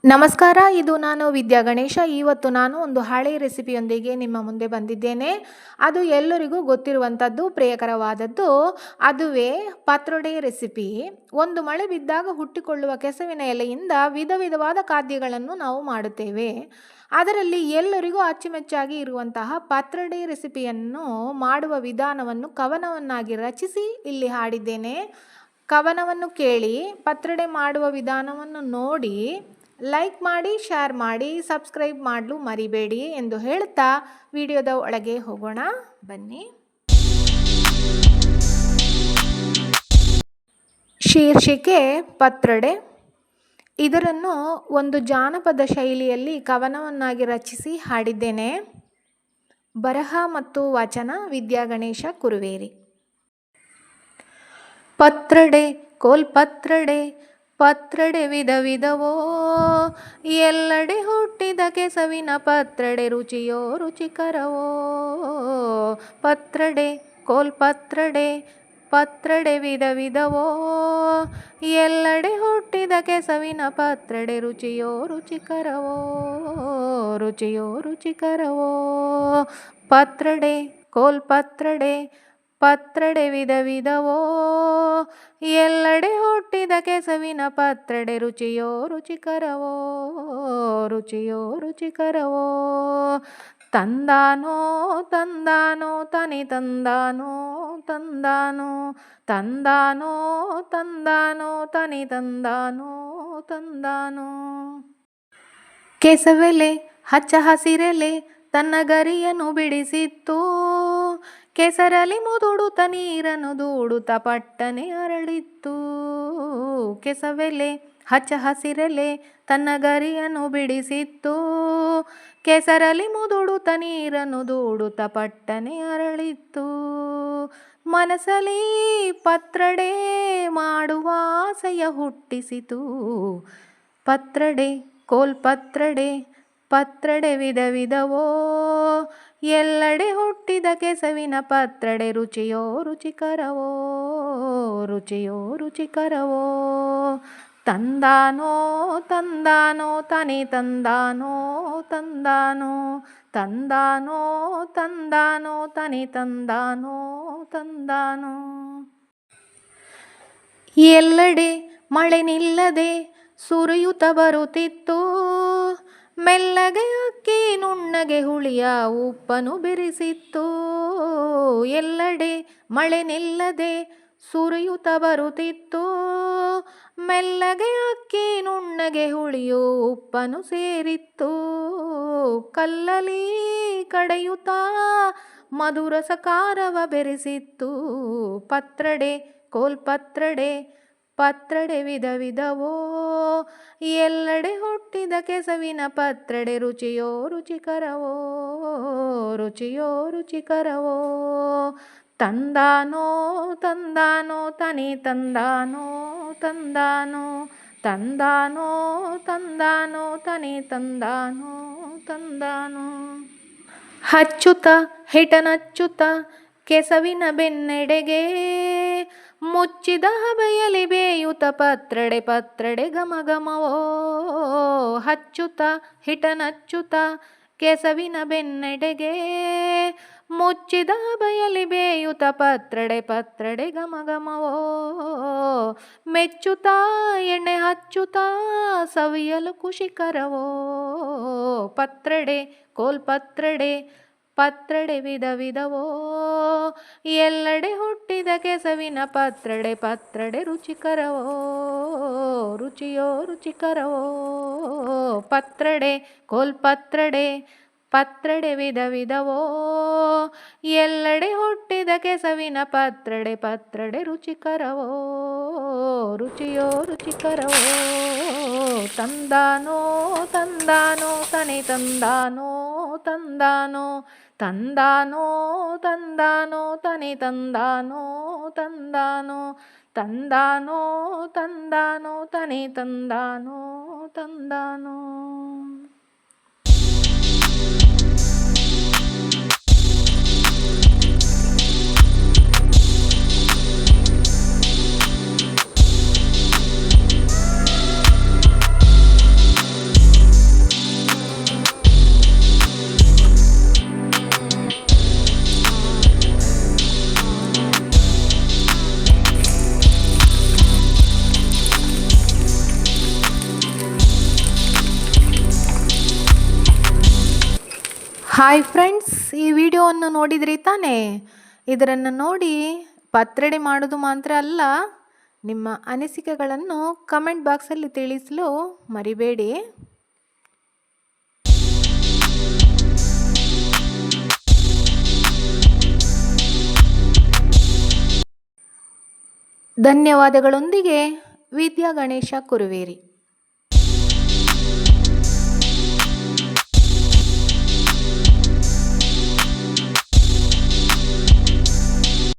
ನಮಸ್ಕಾರ, ಇದು ನಾನು ವಿದ್ಯಾ ಗಣೇಶ. ಇವತ್ತು ನಾನು ಒಂದು ಹಳೆಯ ರೆಸಿಪಿಯೊಂದಿಗೆ ನಿಮ್ಮ ಮುಂದೆ ಬಂದಿದ್ದೇನೆ. ಅದು ಎಲ್ಲರಿಗೂ ಗೊತ್ತಿರುವಂಥದ್ದು, ಪ್ರಿಯಕರವಾದದ್ದು. ಅದುವೇ ಪತ್ರೊಡೆ ರೆಸಿಪಿ. ಒಂದು ಮಳೆ ಬಿದ್ದಾಗ ಹುಟ್ಟಿಕೊಳ್ಳುವ ಕೆಸವಿನ ಎಲೆಯಿಂದ ವಿಧ ವಿಧವಾದ ಖಾದ್ಯಗಳನ್ನು ನಾವು ಮಾಡುತ್ತೇವೆ. ಅದರಲ್ಲಿ ಎಲ್ಲರಿಗೂ ಅಚ್ಚುಮೆಚ್ಚಾಗಿ ಇರುವಂತಹ ಪತ್ರೊಡೆ ರೆಸಿಪಿಯನ್ನು ಮಾಡುವ ವಿಧಾನವನ್ನು ಕವನವನ್ನಾಗಿ ರಚಿಸಿ ಇಲ್ಲಿ ಹಾಡಿದ್ದೇನೆ. ಕವನವನ್ನು ಕೇಳಿ, ಪತ್ರೊಡೆ ಮಾಡುವ ವಿಧಾನವನ್ನು ನೋಡಿ, ಲೈಕ್ ಮಾಡಿ, ಶೇರ್ ಮಾಡಿ, ಸಬ್ಸ್ಕ್ರೈಬ್ ಮಾಡಲು ಮರಿಬೇಡಿ ಎಂದು ಹೇಳುತ್ತಾ ವಿಡಿಯೋದ ಒಳಗೆ ಹೋಗೋಣ, ಬನ್ನಿ. ಶೀರ್ಷಿಕೆ ಪತ್ರೊಡೆ. ಇದನ್ನು ಒಂದು ಜಾನಪದ ಶೈಲಿಯಲ್ಲಿ ಕವನವನ್ನಾಗಿ ರಚಿಸಿ ಹಾಡಿದ್ದೇನೆ. ಬರಹ ಮತ್ತು ವಚನ ವಿದ್ಯಾ ಗಣೇಶ ಕುರುವೇರಿ. ಪತ್ರೊಡೆ ಕೋಲ್ಪತ್ರೊಡೆ, ಪತ್ರೊಡೆ ವಿಧ ವಿಧವೋ, ಎಲ್ಲೆಡೆ ಹುಟ್ಟಿದ ಕೆಸವಿನ ಪತ್ರೊಡೆ ರುಚಿಯೋ ರುಚಿಕರವೋ. ಪತ್ರೊಡೆ ಕೋಲ್ಪತ್ರೊಡೆ, ಪತ್ರೊಡೆ ವಿಧ ವಿಧವೋ, ಎಲ್ಲೆಡೆ ಹುಟ್ಟಿದ ಕೆಸವಿನ ಪತ್ರೊಡೆ ರುಚಿಯೋ ರುಚಿಕರವೋ, ರುಚಿಯೋ ರುಚಿಕರವೋ. ಪತ್ರೊಡೆ ಕೋಲ್ಪತ್ರೊಡೆ, ಪತ್ರೊಡೆ ವಿಧ ವಿಧವೋ, ಎಲ್ಲೆಡೆ ಹುಟ್ಟಿದ ಕೆಸವಿನ ಪತ್ರೊಡೆ ರುಚಿಯೋ ರುಚಿಕರವೋ, ರುಚಿಯೋ ರುಚಿಕರವೋ. ತಂದಾನೋ ತಂದಾನೋ ತನಿ ತಂದಾನೋ ತಂದಾನೋ, ತಂದಾನೋ ತಂದಾನೋ ತನಿ ತಂದಾನೋ ತಂದಾನೋ. ಕೆಸವೆಲೆ ಹಚ್ಚ ಹಸಿರೆಲೆ ತನ್ನ ಗರಿಯನ್ನು ಬಿಡಿಸಿತ್ತು, ಕೆಸರಲ್ಲಿ ಮುದುಡುತ್ತ ನೀರನ್ನು ದೂಡುತ್ತ ಪಟ್ಟನೆ ಅರಳಿತ್ತು. ಕೆಸವೆಲೆ ಹಚ್ಚ ಹಸಿರೆಲೆ ತನ್ನ ಗರಿಯನ್ನು ಬಿಡಿಸಿತ್ತು, ಕೆಸರಲ್ಲಿ ಮುದುಡುತ್ತ ನೀರನ್ನು ದೂಡುತ್ತ ಪಟ್ಟನೆ ಅರಳಿತ್ತು. ಮನಸಲಿ ಪತ್ರೊಡೆ ಮಾಡುವ ಆಸೆಯ ಹುಟ್ಟಿಸಿತು. ಪತ್ರೊಡೆ ಕೋಲ್ಪತ್ರೊಡೆ, ಪತ್ರೊಡೆ ವಿಧ ವಿಧವೋ, ಎಲ್ಲೆಡೆ ಹುಟ್ಟಿದ ಕೆಸವಿನ ಪತ್ರೊಡೆ ರುಚಿಯೋ ರುಚಿಕರವೋ, ರುಚಿಯೋ ರುಚಿಕರವೋ. ತಂದಾನೋ ತಂದಾನೋ ತನಿ ತಂದಾನೋ ತಂದಾನೋ, ತಂದಾನೋ ತಂದಾನೋ ತನಿ ತಂದಾನೋ ತಂದಾನೋ. ಎಲ್ಲೆಡೆ ಮಳೆ ನಿಲ್ಲದೆ ಸುರಿಯುತ್ತ ಬರುತ್ತಿತ್ತು, ಮೆಲ್ಲಗೆ ಅಕ್ಕಿ ನುಣ್ಣಗೆ ಹುಳಿಯ ಉಪ್ಪನು ಬೆರೆಸಿತ್ತು. ಎಲ್ಲೆಡೆ ಮಳೆ ನಿಲ್ಲದೆ ಸುರಿಯುತ್ತ ಬರುತ್ತಿತ್ತು, ಮೆಲ್ಲಗೆ ಅಕ್ಕಿ ನುಣ್ಣಗೆ ಹುಳಿಯು ಉಪ್ಪನು ಸೇರಿತ್ತು. ಕಲ್ಲಲಿ ಕಡೆಯುತ್ತಾ ಮಧುರಸ ಖಾರವ ಬೆರೆಸಿತ್ತು. ಪತ್ರೊಡೆ ಕೋಲ್ಪತ್ರೊಡೆ, ಪತ್ರೊಡೆ ವಿಧ ವಿಧವೋ, ಎಲ್ಲೆಡೆ ಹುಟ್ಟಿದ ಕೆಸವಿನ ಪತ್ರೊಡೆ ರುಚಿಯೋ ರುಚಿಕರವೋ, ರುಚಿಯೋ ರುಚಿಕರವೋ. ತಂದಾನೋ ತಂದಾನೋ ತನಿ ತಂದಾನೋ ತಂದಾನೋ, ತಂದಾನೋ ತಂದಾನೋ ತನಿ ತಂದಾನೋ ತಂದಾನೋ. ಹಚ್ಚುತ್ತ ಹಿಟನಚ್ಚುತ್ತ ಕೆಸವಿನ ಬೆನ್ನೆಡೆಗೆ, ಮುಚ್ಚಿದ ಹಬೆಯಲ್ಲಿ ಬೇಯುತ್ತ ಪತ್ರೊಡೆ ಪತ್ರೊಡೆ ಘಮ ಘಮವೋ. ಹಚ್ಚುತ್ತ ಹಿಟನಚ್ಚುತ್ತ ಕೆಸವಿನ ಬೆನ್ನೆಡೆಗೆ, ಮುಚ್ಚಿದ ಹಬೆಯಲ್ಲಿ ಬೇಯುತ್ತ ಪತ್ರೊಡೆ ಪತ್ರೊಡೆ ಘಮ ಘಮವೋ. ಮೆಚ್ಚುತ್ತಾ ಎಣ್ಣೆ ಹಚ್ಚುತ್ತಾ ಸವಿಯಲು ಖುಷಿಕರವೋ. ಪತ್ರೊಡೆ ಕೋಲ್ಪತ್ರೊಡೆ, ಪತ್ರೊಡೆ ವಿಧ ವಿಧವೋ, ಎಲ್ಲೆಡೆ ಹುಟ್ಟಿದ ಕೆಸವಿನ ಪತ್ರೊಡೆ ಪತ್ರೊಡೆ ರುಚಿಕರವೋ, ರುಚಿಯೋ ರುಚಿಕರವೋ. ಪತ್ರೊಡೆ ಕೋಲ್ಪತ್ರೊಡೆ, ಪತ್ರೊಡೆ ವಿಧ ವಿಧವೋ, ಎಲ್ಲೆಡೆ ಹುಟ್ಟಿದ ಕೆಸವಿನ ಪತ್ರೊಡೆ ಪತ್ರೊಡೆ ರುಚಿಕರವೋ, ರುಚಿಯೋ ರುಚಿಕರವೋ. ತಂದಾನೋ ತಂದಾನೋ ತನಿ ತಂದಾನೋ ತಂದಾನೋ, ತಂದಾನೋ ತಂದಾನೋ ತನಿ ತಂದಾನೋ ತಂದಾನೋ, ತಂದಾನೋ ತಂದಾನೋ ತನಿ ತಂದಾನೋ ತಂದಾನೋ. ಹಾಯ್ ಫ್ರೆಂಡ್ಸ್, ಈ ವಿಡಿಯೋವನ್ನು ನೋಡಿದ್ರಿ ತಾನೇ? ಇದನ್ನು ನೋಡಿ ಪತ್ರೊಡೆ ಮಾಡೋದು ಮಾತ್ರ ಅಲ್ಲ, ನಿಮ್ಮ ಅನಿಸಿಕೆಗಳನ್ನು ಕಮೆಂಟ್ ಬಾಕ್ಸಲ್ಲಿ ತಿಳಿಸಲು ಮರಿಬೇಡಿ. ಧನ್ಯವಾದಗಳೊಂದಿಗೆ ವಿದ್ಯಾ ಗಣೇಶ ಕುರುವೇರಿ.